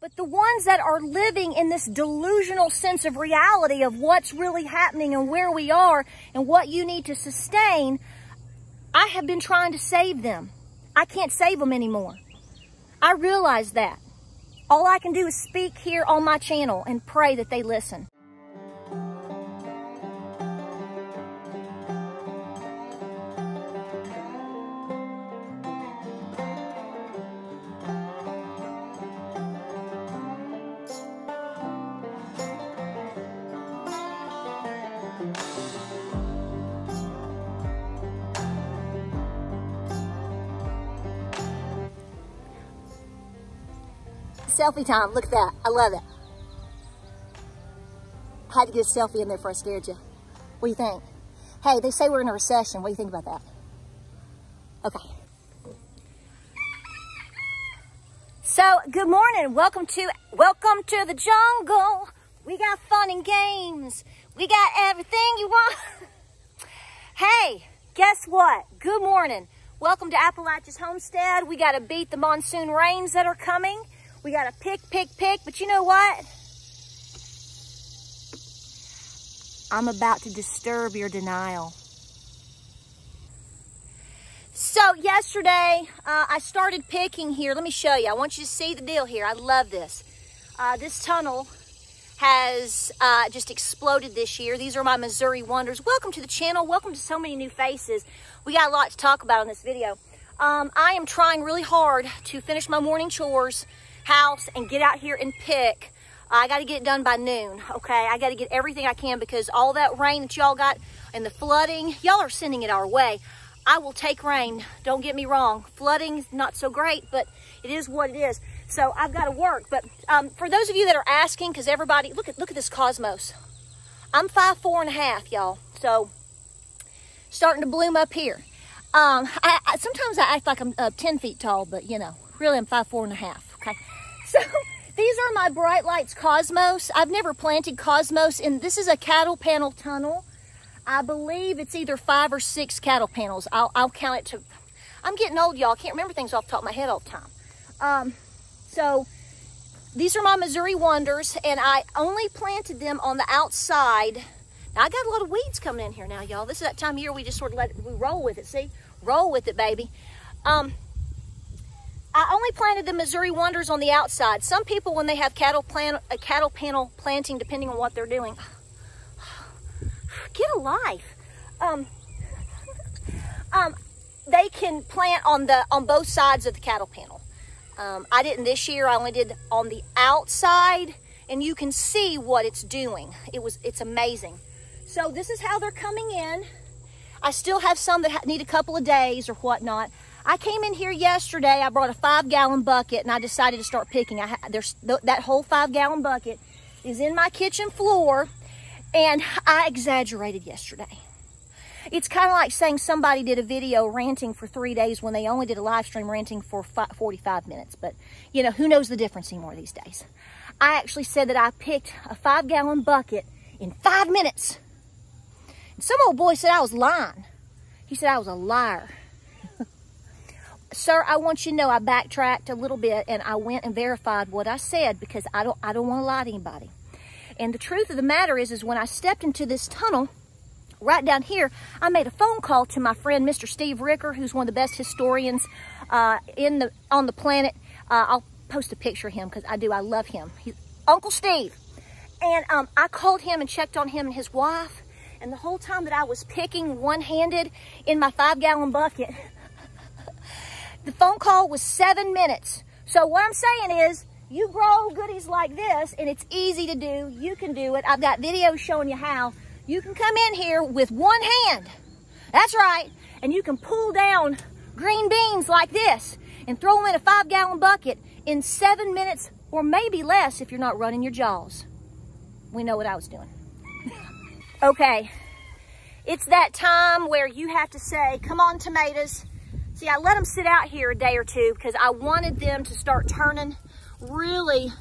But the ones that are living in this delusional sense of reality of what's really happening and where we are and what you need to sustain, I have been trying to save them. I can't save them anymore. I realize that. All I can do is speak here on my channel and pray that they listen. Selfie time, look at that, I love it. I had to get a selfie in there before I scared you. What do you think? Hey, they say we're in a recession, what do you think about that? Okay. So, good morning, welcome to the jungle. We got fun and games. We got everything you want. Hey, guess what? Good morning. Welcome to Appalachia's Homestead. We got to beat the monsoon rains that are coming. We got to pick, but you know what? I'm about to disturb your denial. So yesterday, I started picking here. Let me show you. I want you to see the deal here. I love this. This tunnel has just exploded this year. These are my Missouri Wonders. Welcome to the channel. Welcome to so many new faces. We got a lot to talk about in this video. I am trying really hard to finish my morning chores, house, and get out here and pick. I got to get it done by noon, okay? I got to get everything I can because all that rain that y'all got and the flooding, y'all are sending it our way. I will take rain, don't get me wrong. Flooding's not so great, but it is what it is. So I've got to work. But for those of you that are asking, because everybody, look at this cosmos. I'm 5'4½", y'all. So starting to bloom up here. Sometimes I act like I'm 10 feet tall, but you know, really I'm 5'4½". Okay, so these are my Bright Lights Cosmos. I've never planted Cosmos, and this is a cattle panel tunnel. I believe it's either 5 or 6 cattle panels. I'll count it to, I'm getting old, y'all. I can't remember things off the top of my head all the time. So these are my Missouri Wonders, and I only planted them on the outside. Now I got a lot of weeds coming in here now, y'all. This is that time of year we just sort of we roll with it, see? Roll with it, baby. I only planted the Missouri Wonders on the outside. Some people, when they have cattle panel planting, depending on what they're doing, get a life. They can plant on both sides of the cattle panel. I didn't this year. I only did on the outside, and you can see what it's doing. It's amazing. So this is how they're coming in. I still have some that need a couple of days or whatnot. I came in here yesterday. I brought a 5-gallon bucket, and I decided to start picking. That whole 5-gallon bucket is in my kitchen floor, and I exaggerated yesterday. It's kind of like saying somebody did a video ranting for 3 days when they only did a live stream ranting for 45 minutes. But, you know, who knows the difference anymore these days? I actually said that I picked a 5-gallon bucket in 5 minutes. And some old boy said I was lying. He said I was a liar. Sir, I want you to know I backtracked a little bit, and I went and verified what I said because I don't want to lie to anybody. And the truth of the matter is when I stepped into this tunnel, right down here, I made a phone call to my friend, Mr. Steve Ricker, who's one of the best historians on the planet. I'll post a picture of him because I love him. He's Uncle Steve. And I called him and checked on him and his wife. And the whole time that I was picking one-handed in my 5-gallon bucket, the phone call was 7 minutes. So what I'm saying is, you grow goodies like this, and it's easy to do. You can do it. I've got videos showing you how. You can come in here with one hand. That's right. And you can pull down green beans like this and throw them in a 5-gallon bucket in 7 minutes, or maybe less if you're not running your jaws. We know what I was doing. Okay. It's that time where you have to say, come on, tomatoes. See, I let them sit out here a day or two because I wanted them to start turning really,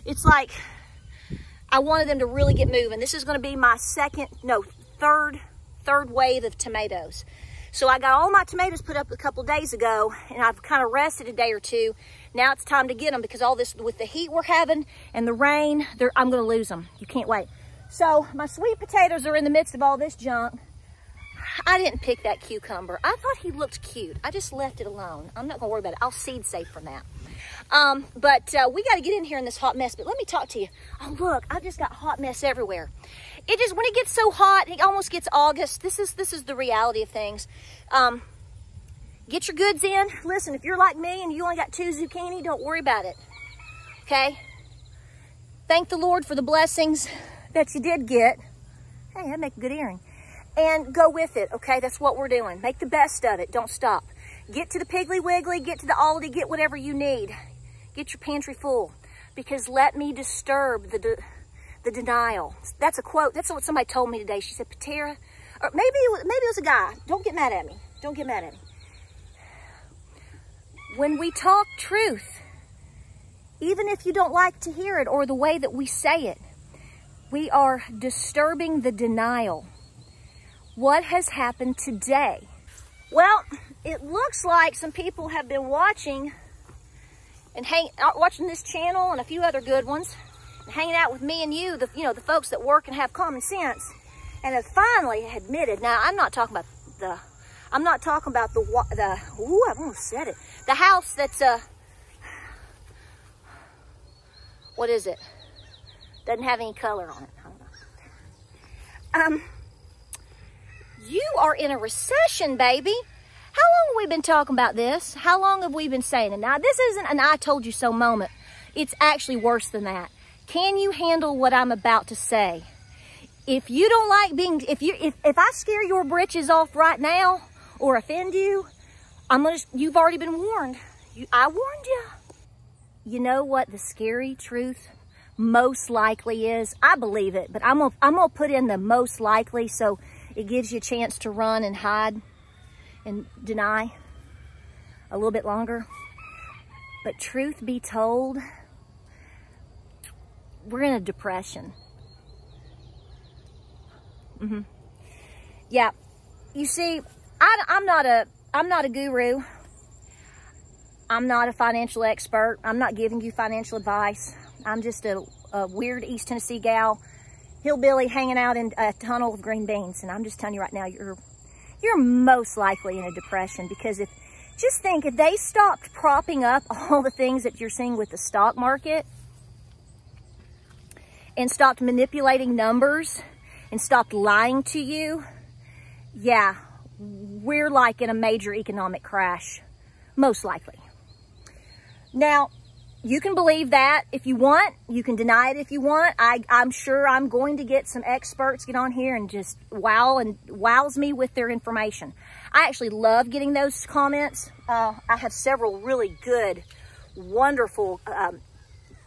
it's like, I wanted them to really get moving. This is going to be my third wave of tomatoes. So I got all my tomatoes put up a couple days ago, and I've kind of rested a day or two. Now it's time to get them, because all this, with the heat we're having and the rain, I'm going to lose them. You can't wait. So my sweet potatoes are in the midst of all this junk. I didn't pick that cucumber. I thought he looked cute. I just left it alone. I'm not going to worry about it. I'll seed save from that. But we got to get in here in this hot mess. But let me talk to you. Oh, look, I've just got hot mess everywhere. It is, when it gets so hot, it almost gets August. This is the reality of things. Get your goods in. Listen, if you're like me and you only got 2 zucchini, don't worry about it. Okay? Thank the Lord for the blessings that you did get. Hey, that'd make a good earring. And go with it, okay? That's what we're doing. Make the best of it. Don't stop. Get to the Piggly Wiggly. Get to the Aldi. Get whatever you need. Get your pantry full. Because let me disturb the denial. That's a quote. That's what somebody told me today. She said, Patera, or maybe it was a guy. Don't get mad at me. Don't get mad at me. When we talk truth, even if you don't like to hear it or the way that we say it, we are disturbing the denial. What has happened today? Well, it looks like some people have been watching and watching this channel and a few other good ones, and hanging out with me and you, the folks that work and have common sense, and have finally admitted. Now, I'm not talking about the ooh, I almost said it. The house that's what is it? Doesn't have any color on it. I don't know. You are in a recession, baby. How long have we been talking about this? How long have we been saying it? Now, this isn't an I told you so moment. It's actually worse than that. Can you handle what I'm about to say? If you don't like being, if I scare your britches off right now or offend you, you've already been warned. I warned you. You know what the scary truth most likely is? I believe it, but I'm gonna put in the most likely so it gives you a chance to run and hide and deny a little bit longer. But truth be told, we're in a depression. Yeah, you see, I'm not a guru. I'm not a financial expert. I'm not giving you financial advice. I'm just a weird East Tennessee gal, hillbilly hanging out in a tunnel of green beans. And I'm just telling you right now, you're most likely in a depression, because just think, if they stopped propping up all the things that you're seeing with the stock market and stopped manipulating numbers and stopped lying to you, yeah, we're like in a major economic crash, most likely. Now, you can believe that if you want. You can deny it if you want. I'm sure I'm going to get some experts get on here and just wows me with their information. I actually love getting those comments. I have several really good, wonderful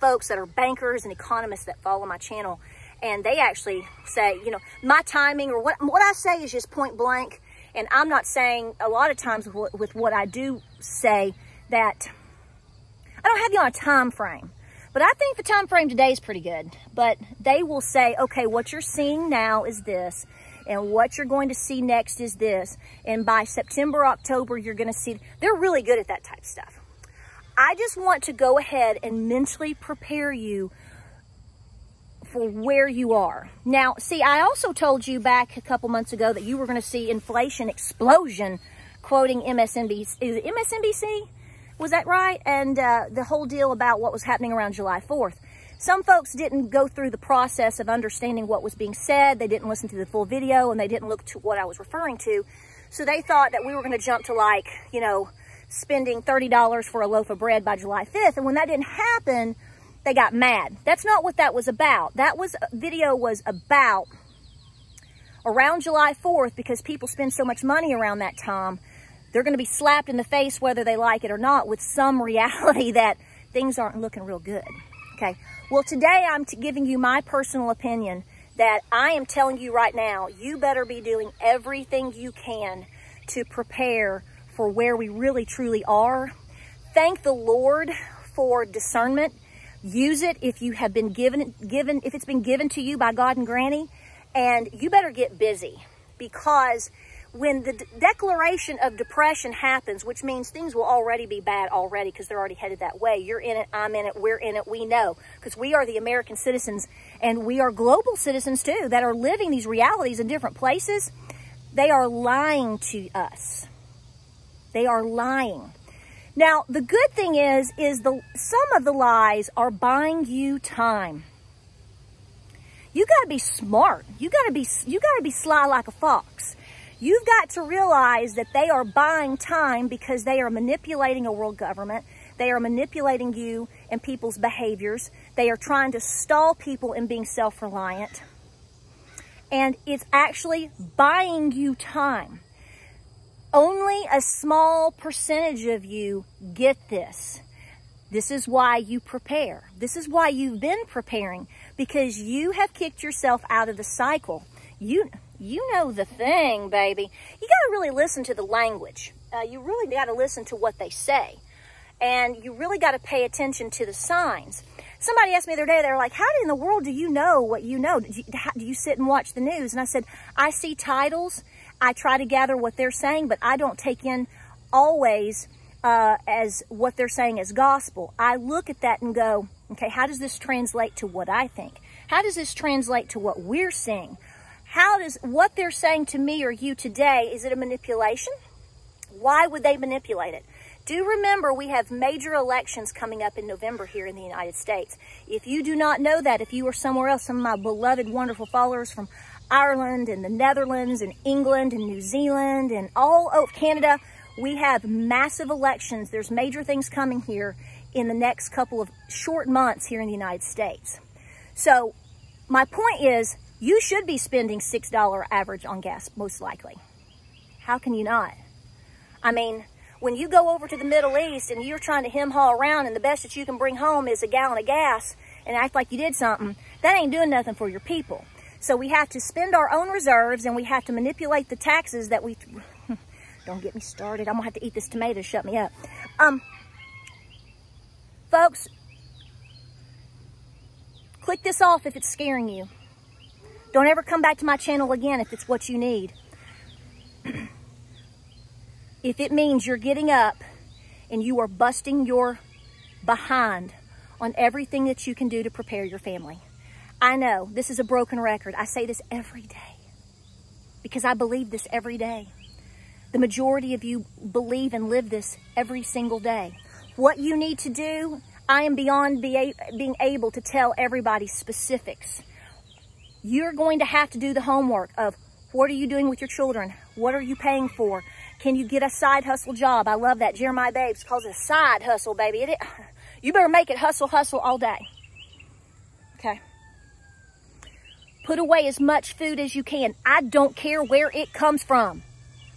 folks that are bankers and economists that follow my channel. And they actually say, my timing, or what I say is just point blank. And I'm not saying, a lot of times with what I do say, that I don't have you on a time frame. But I think the time frame today is pretty good. But they will say, okay, what you're seeing now is this, and what you're going to see next is this. And by September, October, you're going to see. They're really good at that type of stuff. I just want to go ahead and mentally prepare you for where you are. Now, see, I also told you back a couple months ago that you were going to see inflation explosion, quoting MSNBC. Is it MSNBC? Was that right? And the whole deal about what was happening around July 4th. Some folks didn't go through the process of understanding what was being said. They didn't listen to the full video, and they didn't look to what I was referring to. So they thought that we were going to jump to, like, spending $30 for a loaf of bread by July 5th. And when that didn't happen, they got mad. That's not what that was about. Video was about around July 4th, because people spend so much money around that time. They're going to be slapped in the face whether they like it or not, with some reality that things aren't looking real good. Okay. Well, today I'm giving you my personal opinion that I am telling you right now, you better be doing everything you can to prepare for where we really truly are. Thank the Lord for discernment. Use it if you have been if it's been given to you by God and Granny, and you better get busy, because when the declaration of depression happens, which means things will already be bad already because they're already headed that way. You're in it, I'm in it, we're in it, we know. Because we are the American citizens and we are global citizens too that are living these realities in different places. They are lying to us. They are lying. Now, the good thing is some of the lies are buying you time. You got to be smart. You got to be sly like a fox. You've got to realize that they are buying time because they are manipulating a world government. They are manipulating you and people's behaviors. They are trying to stall people in being self-reliant. And it's actually buying you time. Only a small percentage of you get this. This is why you prepare. This is why you've been preparing, because you have kicked yourself out of the cycle. You know the thing, baby. You got to really listen to the language. You really got to listen to what they say. And you really got to pay attention to the signs. Somebody asked me the other day, they were like, how in the world do you know what you know? Do you sit and watch the news? And I said, I see titles. I try to gather what they're saying, but I don't take in always as what they're saying as gospel. I look at that and go, okay, how does this translate to what I think? How does this translate to what we're seeing? How does what they're saying to me or you today, is it a manipulation? Why would they manipulate it? Do remember we have major elections coming up in November here in the United States. If you do not know that, if you are somewhere else, some of my beloved, wonderful followers from Ireland and the Netherlands and England and New Zealand and all over Canada, we have massive elections. There's major things coming here in the next couple of short months here in the United States. So my point is, you should be spending $6 average on gas, most likely. How can you not? I mean, when you go over to the Middle East and you're trying to hem-haw around and the best that you can bring home is a gallon of gas and act like you did something, that ain't doing nothing for your people. So we have to spend our own reserves and we have to manipulate the taxes that we... Don't get me started. I'm going to have to eat this tomato to shut me up. Folks, click this off if it's scaring you. Don't ever come back to my channel again if it's what you need. If it means you're getting up and you are busting your behind on everything that you can do to prepare your family. I know this is a broken record. I say this every day because I believe this every day. The majority of you believe and live this every single day. What you need to do, I am beyond being able to tell everybody specifics. You're going to have to do the homework of what are you doing with your children? What are you paying for? Can you get a side hustle job? I love that. Jeremiah Babes calls it a side hustle, baby. You better make it hustle, hustle all day. Okay. Put away as much food as you can. I don't care where it comes from.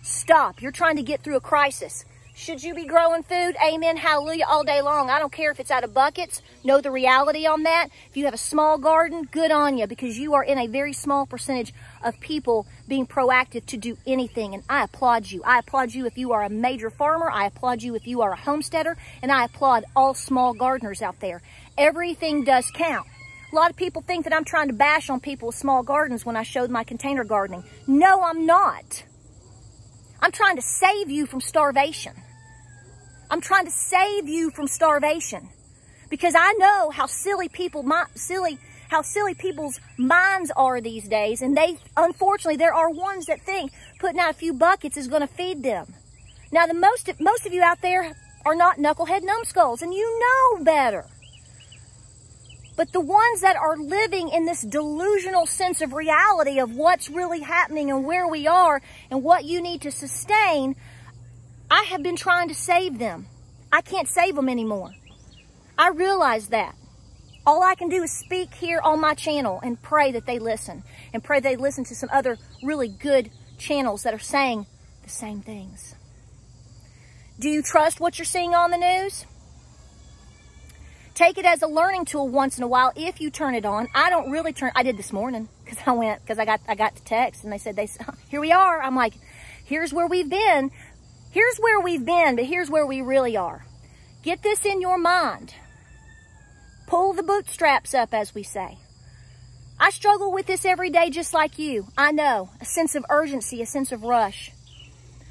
Stop. You're trying to get through a crisis. Should you be growing food? Amen. Hallelujah. All day long. I don't care if it's out of buckets. Know the reality on that. If you have a small garden, good on you, because you are in a very small percentage of people being proactive to do anything. And I applaud you. I applaud you if you are a major farmer. I applaud you if you are a homesteader. And I applaud all small gardeners out there. Everything does count. A lot of people think that I'm trying to bash on people with small gardens when I showed my container gardening. No, I'm not. I'm trying to save you from starvation. I'm trying to save you from starvation because I know how silly people's minds are these days, and unfortunately there are ones that think putting out a few buckets is going to feed them. Now most of you out there are not knucklehead numbskulls, and you know better. But the ones that are living in this delusional sense of reality of what's really happening and where we are and what you need to sustain, I have been trying to save them. I can't save them anymore. I realize that. All I can do is speak here on my channel and pray that they listen. And pray they listen to some other really good channels that are saying the same things. Do you trust what you're seeing on the news? Take it as a learning tool once in a while if you turn it on. I don't really turn. I did this morning because I got the text and they said here we are. I'm like, here's where we've been. Here's where we've been, but here's where we really are. Get this in your mind. Pull the bootstraps up, as we say. I struggle with this every day just like you. I know. A sense of urgency, a sense of rush.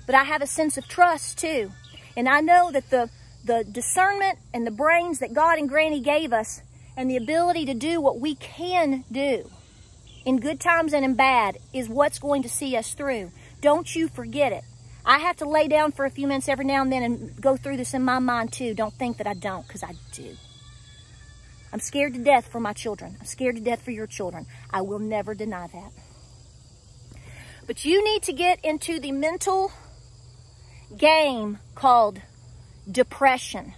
but I have a sense of trust too. And I know that the discernment and the brains that God and Granny gave us and the ability to do what we can do in good times and in bad is what's going to see us through. Don't you forget it. I have to lay down for a few minutes every now and then and go through this in my mind too. Don't think that I don't, because I do. I'm scared to death for my children. I'm scared to death for your children. I will never deny that. But you need to get into the mental game called depression.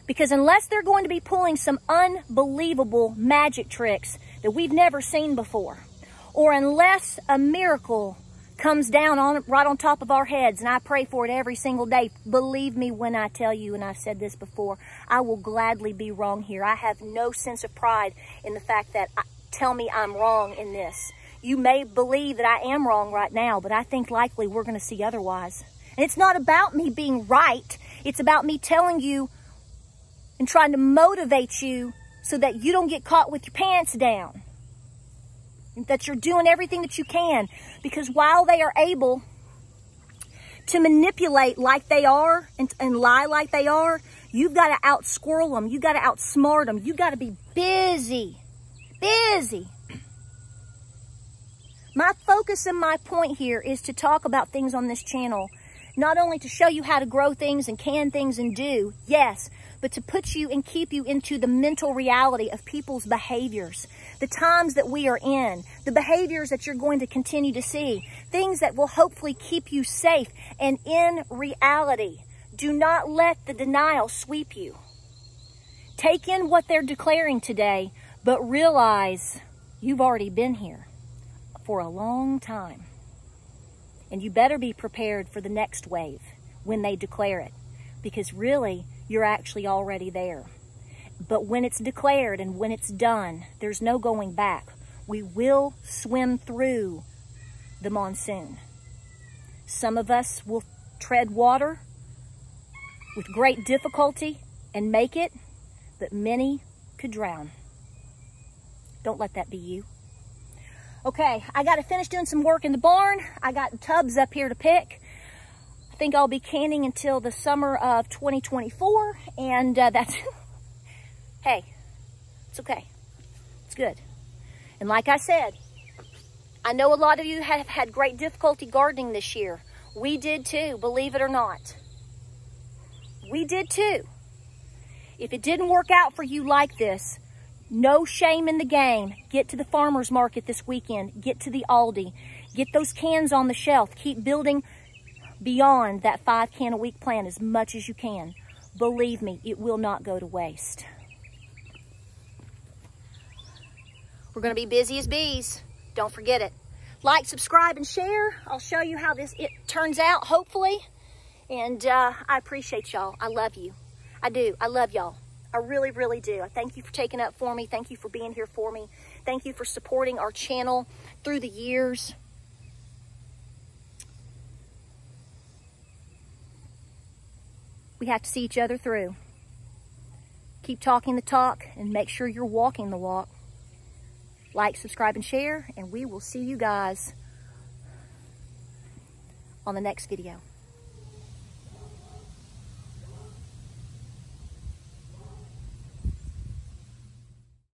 Because unless they're going to be pulling some unbelievable magic tricks that we've never seen before, or unless a miracle comes down right on top of our heads, and I pray for it every single day. Believe me when I tell you, and I've said this before, I will gladly be wrong here. I have no sense of pride in the fact that tell me I'm wrong in this. You may believe that I am wrong right now, but I think likely we're going to see otherwise. And it's not about me being right. It's about me telling you and trying to motivate you so that you don't get caught with your pants down. That you're doing everything that you can. Because while they are able to manipulate like they are and lie like they are, you've got to outsquirrel them. You've got to outsmart them. You've got to be busy. Busy. My focus and my point here is to talk about things on this channel. Not only to show you how to grow things and can things and do, yes, but to put you and keep you into the mental reality of people's behaviors, the times that we are in, the behaviors that you're going to continue to see, things that will hopefully keep you safe. And in reality, do not let the denial sweep you. Take in what they're declaring today, but realize you've already been here for a long time. And you better be prepared for the next wave when they declare it, because really, you're actually already there. But when it's declared and when it's done, there's no going back. We will swim through the monsoon. Some of us will tread water with great difficulty and make it, but many could drown. Don't let that be you. Okay, I got to finish doing some work in the barn. I got tubs up here to pick. I think I'll be canning until the summer of 2024, and that's, hey, it's okay. It's good. And like I said, I know a lot of you have had great difficulty gardening this year. We did too, believe it or not. We did too. If it didn't work out for you like this, no shame in the game. Get to the farmer's market this weekend. Get to the Aldi. Get those cans on the shelf. Keep building beyond that 5 can a week plan as much as you can. Believe me, it will not go to waste. We're going to be busy as bees. Don't forget it. Like, subscribe, and share. I'll show you how it turns out, hopefully. And I appreciate y'all. I love you. I do. I love y'all. I really, really do. I thank you for taking up for me. Thank you for being here for me. Thank you for supporting our channel through the years. We have to see each other through. Keep talking the talk and make sure you're walking the walk. Like, subscribe, and share, and we will see you guys on the next video.